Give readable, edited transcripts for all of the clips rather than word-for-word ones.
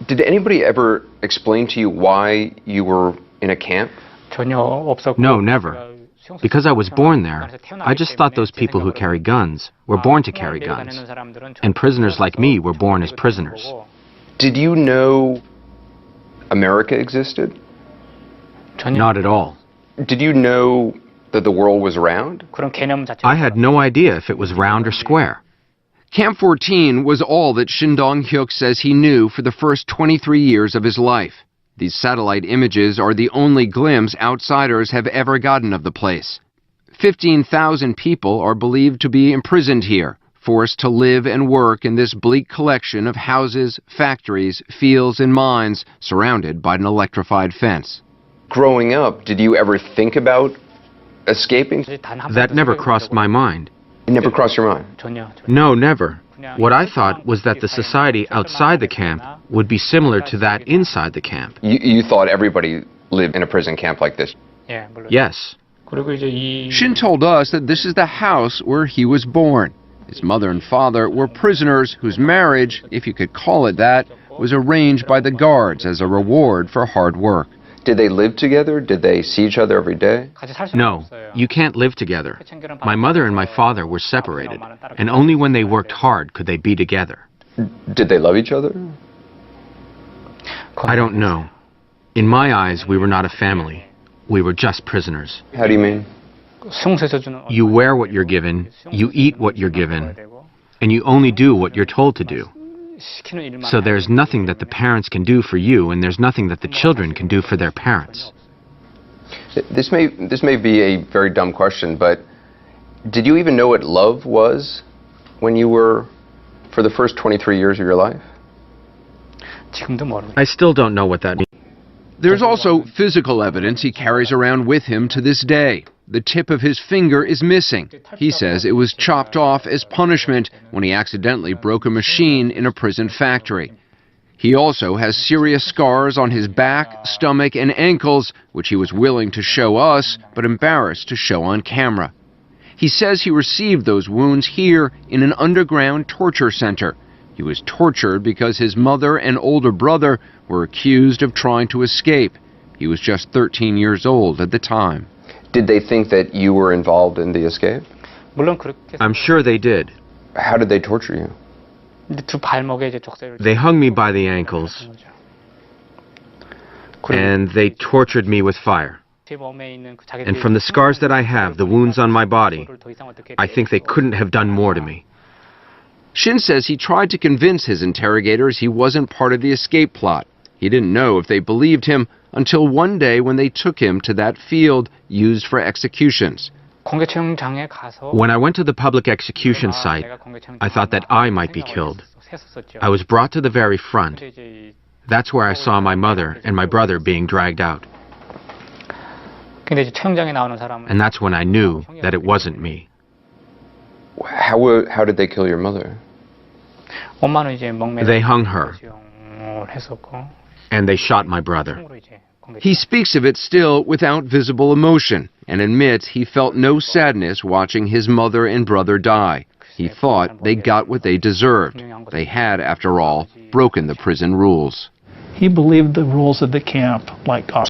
Did anybody ever explain to you why you were in a camp? No, never. Because I was born there, I just thought those people who carry guns were born to carry guns. And prisoners like me were born as prisoners. Did you know America existed? Not at all. Did you know that the world was round? I had no idea if it was round or square. Camp 14 was all that Shin Dong-hyuk says he knew for the first 23 years of his life. These satellite images are the only glimpse outsiders have ever gotten of the place. 15,000 people are believed to be imprisoned here, forced to live and work in this bleak collection of houses, factories, fields, and mines surrounded by an electrified fence. Growing up, did you ever think about escaping? That never crossed my mind. It never crossed your mind? No, never. What I thought was that the society outside the camp would be similar to that inside the camp. You thought everybody lived in a prison camp like this? Yes. Shin told us that this is the house where he was born. His mother and father were prisoners whose marriage, if you could call it that, was arranged by the guards as a reward for hard work. Did they live together? Did they see each other every day? No, you can't live together. My mother and my father were separated, and only when they worked hard could they be together. Did they love each other? I don't know. In my eyes, we were not a family. We were just prisoners. How do you mean? You wear what you're given, you eat what you're given, and you only do what you're told to do. So there's nothing that the parents can do for you, and there's nothing that the children can do for their parents. This may be a very dumb question, but did you even know what love was when you were, for the first 23 years of your life? I still don't know what that means. There's also physical evidence he carries around with him to this day. The tip of his finger is missing. He says it was chopped off as punishment when he accidentally broke a machine in a prison factory. He also has serious scars on his back, stomach, and ankles, which he was willing to show us, but embarrassed to show on camera. He says he received those wounds here in an underground torture center. He was tortured because his mother and older brother were accused of trying to escape. He was just 13 years old at the time. Did they think that you were involved in the escape? I'm sure they did. How did they torture you? They hung me by the ankles, and they tortured me with fire. And from the scars that I have, the wounds on my body, I think they couldn't have done more to me. Shin says he tried to convince his interrogators he wasn't part of the escape plot. He didn't know if they believed him until one day when they took him to that field used for executions. When I went to the public execution site, I thought that I might be killed. I was brought to the very front. That's where I saw my mother and my brother being dragged out. And that's when I knew that it wasn't me. How did they kill your mother? They hung her, and they shot my brother. He speaks of it still without visible emotion and admits he felt no sadness watching his mother and brother die. He thought they got what they deserved. They had, after all, broken the prison rules. He believed the rules of the camp like us.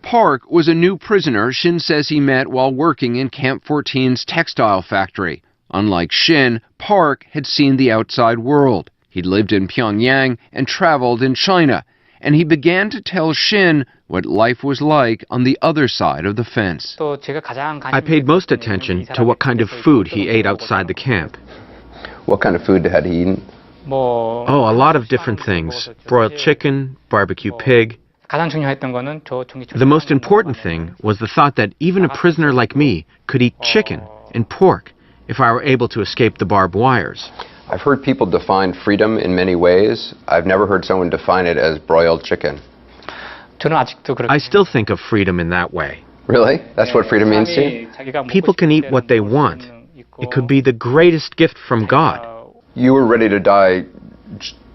Park was a new prisoner Shin says he met while working in Camp 14's textile factory. Unlike Shin, Park had seen the outside world. He'd lived in Pyongyang and traveled in China, and he began to tell Shin what life was like on the other side of the fence. I paid most attention to what kind of food he ate outside the camp. What kind of food had he eaten? Oh, a lot of different things. Broiled chicken, barbecue pig. The most important thing was the thought that even a prisoner like me could eat chicken and pork if I were able to escape the barbed wires. I've heard people define freedom in many ways. I've never heard someone define it as broiled chicken. I still think of freedom in that way. Really? That's what freedom means to you? People can eat what they want. It could be the greatest gift from God. You were ready to die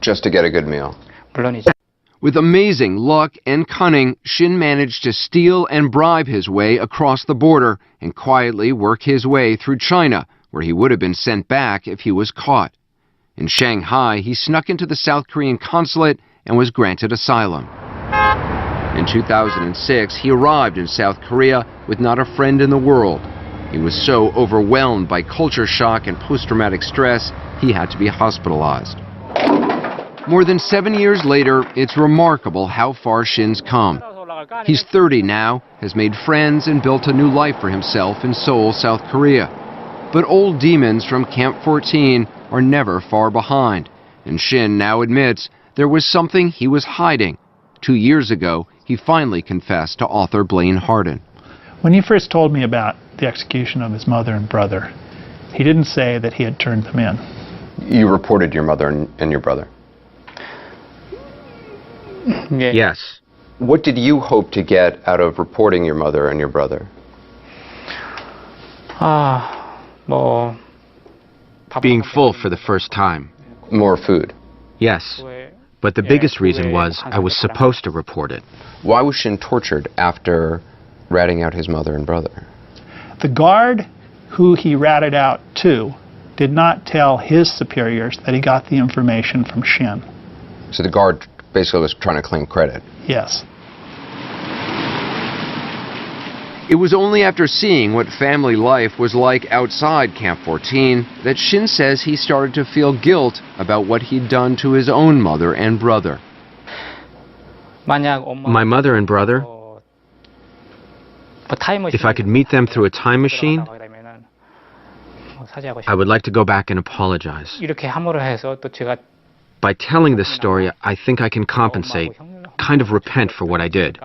just to get a good meal. With amazing luck and cunning, Shin managed to steal and bribe his way across the border and quietly work his way through China, where he would have been sent back if he was caught. In Shanghai, he snuck into the South Korean consulate and was granted asylum. In 2006, he arrived in South Korea with not a friend in the world. He was so overwhelmed by culture shock and post-traumatic stress, he had to be hospitalized. More than 7 years later, it's remarkable how far Shin's come. He's 30 now, has made friends and built a new life for himself in Seoul, South Korea. But old demons from Camp 14 are never far behind, and Shin now admits there was something he was hiding. 2 years ago, he finally confessed to author Blaine Harden. When he first told me about the execution of his mother and brother, he didn't say that he had turned them in. You reported your mother and your brother. Yes. What did you hope to get out of reporting your mother and your brother? Being full for the first time. More food. Yes. But the biggest reason was I was supposed to report it. Why was Shin tortured after ratting out his mother and brother? The guard who he ratted out to did not tell his superiors that he got the information from Shin. So the guard basically was trying to claim credit. Yes. It was only after seeing what family life was like outside Camp 14 that Shin says he started to feel guilt about what he'd done to his own mother and brother. My mother and brother, if I could meet them through a time machine, I would like to go back and apologize. By telling this story, I think I can compensate, kind of repent for what I did.